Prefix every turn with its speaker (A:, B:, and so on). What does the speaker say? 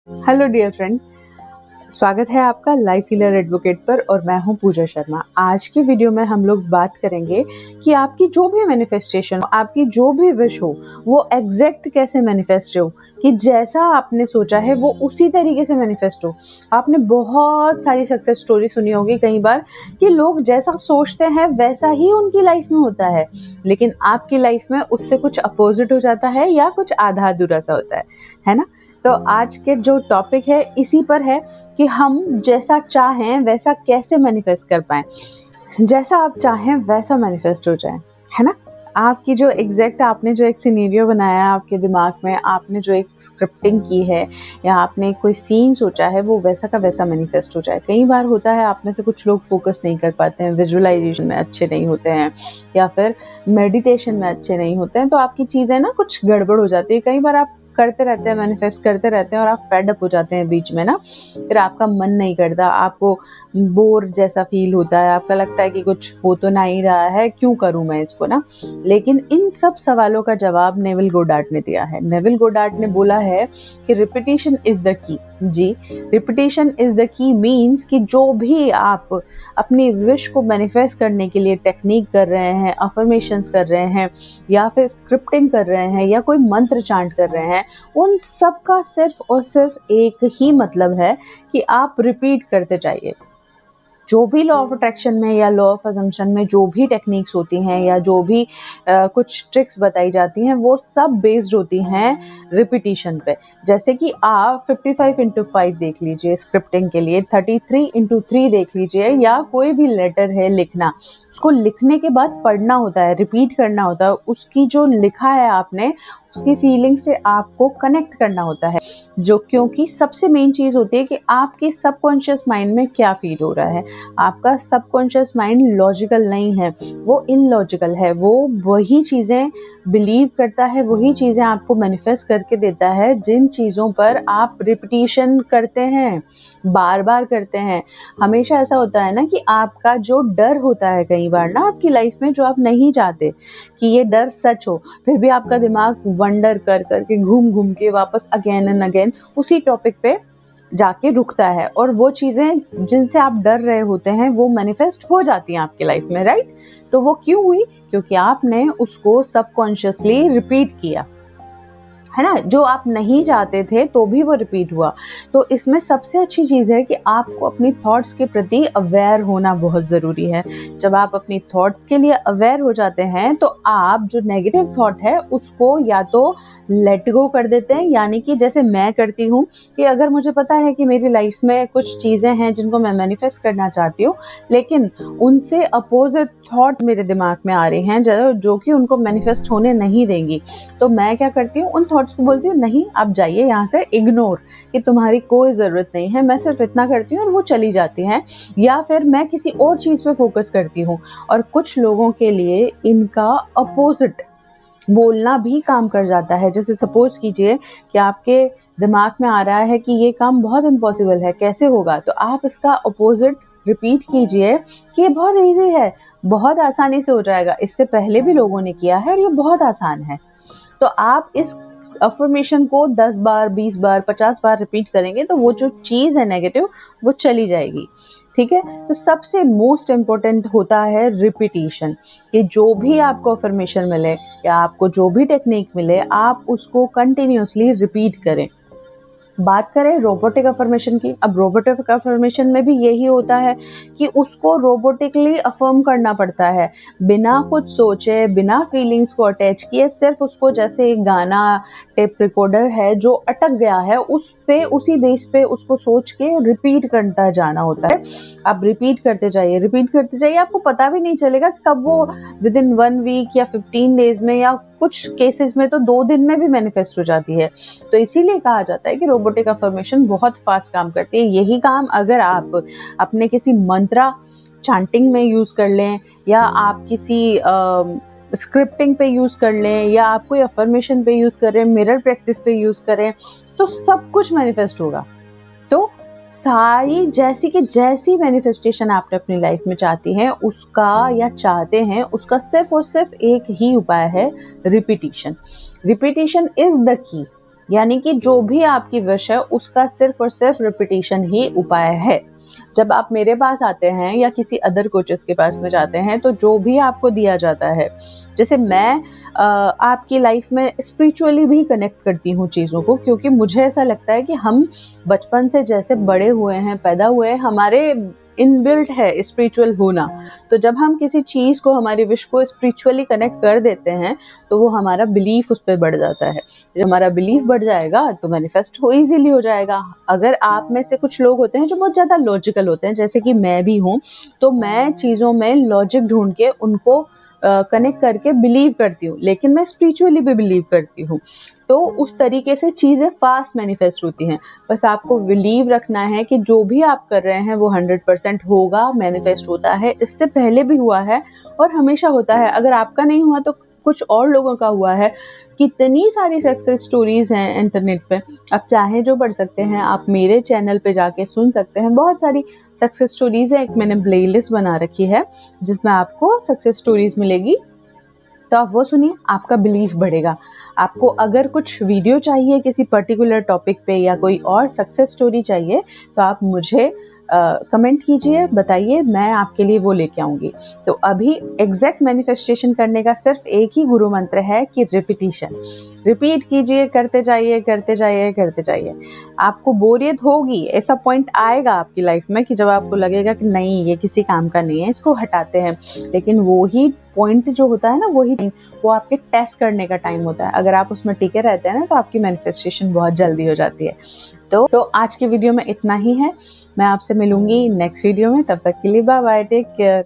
A: Hello dear friend, स्वागत है आपका लाइफ हीलर एडवोकेट पर और मैं हूं पूजा शर्मा। आज की वीडियो में हम लोग बात करेंगे कि आपकी जो भी मैनिफेस्टेशन हो, आपकी जो भी विश हो, वो एग्जैक्ट कैसे मैनिफेस्ट हो, कि जैसा आपने सोचा है वो उसी तरीके से मैनिफेस्ट हो। आपने बहुत सारी सक्सेस स्टोरी सुनी होगी कई बार कि लोग जैसा सोचते हैं वैसा ही उनकी लाइफ में होता है, लेकिन आपकी लाइफ में उससे कुछ अपोजिट हो जाता है या कुछ आधा अधूरा सा होता है ना। तो आज के जो टॉपिक है इसी पर है कि हम जैसा चाहें वैसा कैसे मैनिफेस्ट कर पाएं, जैसा आप चाहें वैसा मैनिफेस्ट हो जाए, है ना। आपकी जो एग्जैक्ट आपने जो एक सिनेरियो बनाया है आपके दिमाग में, आपने जो एक स्क्रिप्टिंग की है या आपने कोई सीन सोचा है, वो वैसा का वैसा मैनिफेस्ट हो जाए। कई बार होता है आप में से कुछ लोग फोकस नहीं कर पाते हैं, विजुअलाइजेशन में अच्छे नहीं होते हैं या फिर मेडिटेशन में अच्छे नहीं होते हैं, तो आपकी चीज़ें ना कुछ गड़बड़ हो जाती है। कई बार आप करते रहते हैं, मैनिफेस्ट करते रहते हैं और आप फेड अप हो जाते हैं बीच में ना, फिर आपका मन नहीं करता, आपको बोर जैसा फील होता है, आपका लगता है कि कुछ हो तो नहीं रहा है, क्यों करूं मैं इसको ना। लेकिन इन सब सवालों का जवाब नेविल गोडार्ड ने दिया है। नेविल गोडार्ड ने बोला है कि रिपीटिशन इज द की। जी, repetition is the key means कि जो भी आप अपनी विश को मैनिफेस्ट करने के लिए टेक्निक कर रहे हैं, अफर्मेशंस कर रहे हैं या फिर स्क्रिप्टिंग कर रहे हैं या कोई मंत्र चांट कर रहे हैं, उन सब का सिर्फ और सिर्फ एक ही मतलब है कि आप रिपीट करते जाइए। जो भी लॉ ऑफ अट्रैक्शन में या लॉ ऑफ अजम्पशन में जो भी टेक्निक्स होती हैं या जो भी कुछ ट्रिक्स बताई जाती हैं, वो सब बेस्ड होती हैं रिपीटिशन पे। जैसे कि आप 55x5 देख लीजिए स्क्रिप्टिंग के लिए, 33x3 देख लीजिए, या कोई भी लेटर है लिखना, उसको लिखने के बाद पढ़ना होता है, रिपीट करना होता है, उसकी जो लिखा है आपने उसकी फीलिंग से आपको कनेक्ट करना होता है। जो क्योंकि सबसे मेन चीज़ होती है कि आपके सबकॉन्शियस माइंड में क्या फील हो रहा है। आपका सबकॉन्शियस माइंड लॉजिकल नहीं है, वो इलॉजिकल है। वो वही चीज़ें बिलीव करता है, वही चीज़ें आपको मैनिफेस्ट करके देता है जिन चीज़ों पर आप रिपीटिशन करते हैं, बार बार करते हैं। हमेशा ऐसा होता है ना कि आपका जो डर होता है कई बार ना आपकी लाइफ में, जो आप नहीं चाहते कि ये डर सच हो, फिर भी आपका दिमाग वंडर कर करके घूम घूम के वापस अगेन एंड अगेन उसी टॉपिक पे जाके रुकता है, और वो चीज़ें जिनसे आप डर रहे होते हैं वो मैनिफेस्ट हो जाती हैं आपकी लाइफ में, राइट। तो वो क्यों हुई? क्योंकि आपने उसको सबकॉन्शियसली रिपीट किया, है ना। जो आप नहीं चाहते थे तो भी वो रिपीट हुआ। तो इसमें सबसे अच्छी चीज़ है कि आपको अपनी थॉट्स के प्रति अवेयर होना बहुत ज़रूरी है। जब आप अपनी थॉट्स के लिए अवेयर हो जाते हैं तो आप जो नेगेटिव थॉट है उसको या तो लेट गो कर देते हैं, यानी कि जैसे मैं करती हूँ कि अगर मुझे पता है कि मेरी लाइफ में कुछ चीज़ें हैं जिनको मैं मैनिफेस्ट करना चाहती हूँ, लेकिन उनसे अपोजिट थॉट मेरे दिमाग में आ रहे हैं जो कि उनको मैनिफेस्ट होने नहीं देंगी, तो मैं क्या करती हूँ, उन थॉट्स को बोलती हूँ नहीं आप जाइए यहाँ से, इग्नोर, कि तुम्हारी कोई ज़रूरत नहीं है, मैं सिर्फ इतना करती हूँ और वो चली जाती हैं। या फिर मैं किसी और चीज़ पे फोकस करती हूँ। और कुछ लोगों के लिए इनका अपोजिट बोलना भी काम कर जाता है। जैसे सपोज कीजिए कि आपके दिमाग में आ रहा है कि ये काम बहुत इम्पॉसिबल है, कैसे होगा, तो आप इसका अपोजिट रिपीट कीजिए कि ये बहुत इजी है, बहुत आसानी से हो जाएगा, इससे पहले भी लोगों ने किया है और ये बहुत आसान है। तो आप इस अफर्मेशन को 10 बार, 20 बार, 50 बार रिपीट करेंगे तो वो जो चीज़ है नेगेटिव वो चली जाएगी, ठीक है। तो सबसे मोस्ट इम्पोर्टेंट होता है रिपीटिशन, कि जो भी आपको अफर्मेशन मिले या आपको जो भी टेक्निक मिले आप उसको कंटिन्यूसली रिपीट करें। बात करें रोबोटिक अफर्मेशन की, अब रोबोटिक अफर्मेशन में भी यही होता है कि उसको रोबोटिकली अफर्म करना पड़ता है, बिना कुछ सोचे, बिना फीलिंग्स को अटैच किए, सिर्फ उसको जैसे एक गाना टेप रिकॉर्डर है जो अटक गया है उस पे, उसी बेस पे उसको सोच के रिपीट करता जाना होता है। आप रिपीट करते जाइए, रिपीट करते जाइए, आपको पता भी नहीं चलेगा कब वो विद इन 1 वीक या 15 डेज में या कुछ केसेस में तो 2 दिन में भी मैनिफेस्ट हो जाती है। तो इसीलिए कहा जाता है कि रोबोटिक अफर्मेशन बहुत फास्ट काम करती है। यही काम अगर आप अपने किसी मंत्रा चांटिंग में यूज कर लें, या आप किसी स्क्रिप्टिंग पे यूज कर लें, या आप कोई अफर्मेशन पे यूज करें, मिरर प्रैक्टिस पे यूज करें, तो सब कुछ मैनिफेस्ट होगा। तो सारी जैसी मैनिफेस्टेशन आपने अपनी लाइफ में चाहती हैं उसका या चाहते हैं उसका सिर्फ और सिर्फ एक ही उपाय है, रिपीटिशन। रिपीटिशन इज द की। यानी कि जो भी आपकी विश है उसका सिर्फ और सिर्फ रिपीटिशन ही उपाय है। जब आप मेरे पास आते हैं या किसी अदर कोचेस के पास में जाते हैं तो जो भी आपको दिया जाता है, जैसे मैं आपकी लाइफ में स्पिरिचुअली भी कनेक्ट करती हूँ चीज़ों को, क्योंकि मुझे ऐसा लगता है कि हम बचपन से जैसे बड़े हुए हैं, पैदा हुए हैं, हमारे इनबिल्ट है स्पिरिचुअल होना। तो जब हम किसी चीज़ को, हमारी विश को स्पिरिचुअली कनेक्ट कर देते हैं तो वो हमारा बिलीफ उस पर बढ़ जाता है। जब हमारा बिलीफ बढ़ जाएगा तो मैनिफेस्ट हो इजीली हो जाएगा। अगर आप में से कुछ लोग होते हैं जो बहुत ज़्यादा लॉजिकल होते हैं, जैसे कि मैं भी हूँ, तो मैं चीज़ों में लॉजिक ढूंढ के उनको कनेक्ट करके बिलीव करती हूँ, लेकिन मैं स्पिरिचुअली भी बिलीव करती हूँ। तो उस तरीके से चीज़ें फास्ट मैनिफेस्ट होती हैं। बस आपको बिलीव रखना है कि जो भी आप कर रहे हैं वो 100% होगा, मैनिफेस्ट होता है। इससे पहले भी हुआ है और हमेशा होता है। अगर आपका नहीं हुआ तो कुछ और लोगों का हुआ है। कितनी सारी सक्सेस स्टोरीज हैं इंटरनेट पे, आप चाहे जो पढ़ सकते हैं। आप मेरे चैनल पे जाके सुन सकते हैं, बहुत सारी सक्सेस स्टोरीज है। एक मैंने प्लेलिस्ट बना रखी है जिसमें आपको सक्सेस स्टोरीज मिलेगी, तो आप वो सुनिए, आपका बिलीफ बढ़ेगा। आपको अगर कुछ वीडियो चाहिए किसी पर्टिकुलर टॉपिक पे या कोई और सक्सेस स्टोरी चाहिए तो आप मुझे कमेंट कीजिए, बताइए, मैं आपके लिए वो लेके आऊँगी। तो अभी एग्जैक्ट मैनिफेस्टेशन करने का सिर्फ एक ही गुरु मंत्र है कि रिपीटिशन। रिपीट कीजिए, करते जाइए, करते जाइए, करते जाइए। आपको बोरियत होगी, ऐसा पॉइंट आएगा आपकी लाइफ में कि जब आपको लगेगा कि नहीं ये किसी काम का नहीं है, इसको हटाते हैं। लेकिन वो ही पॉइंट जो होता है ना, वो आपके टेस्ट करने का टाइम होता है। अगर आप उसमें टिके रहते हैं ना तो आपकी मैनिफेस्टेशन बहुत जल्दी हो जाती है। तो आज की वीडियो में इतना ही है। मैं आपसे मिलूंगी नेक्स्ट वीडियो में। तब तक के लिए बाय बाय, टेक केयर।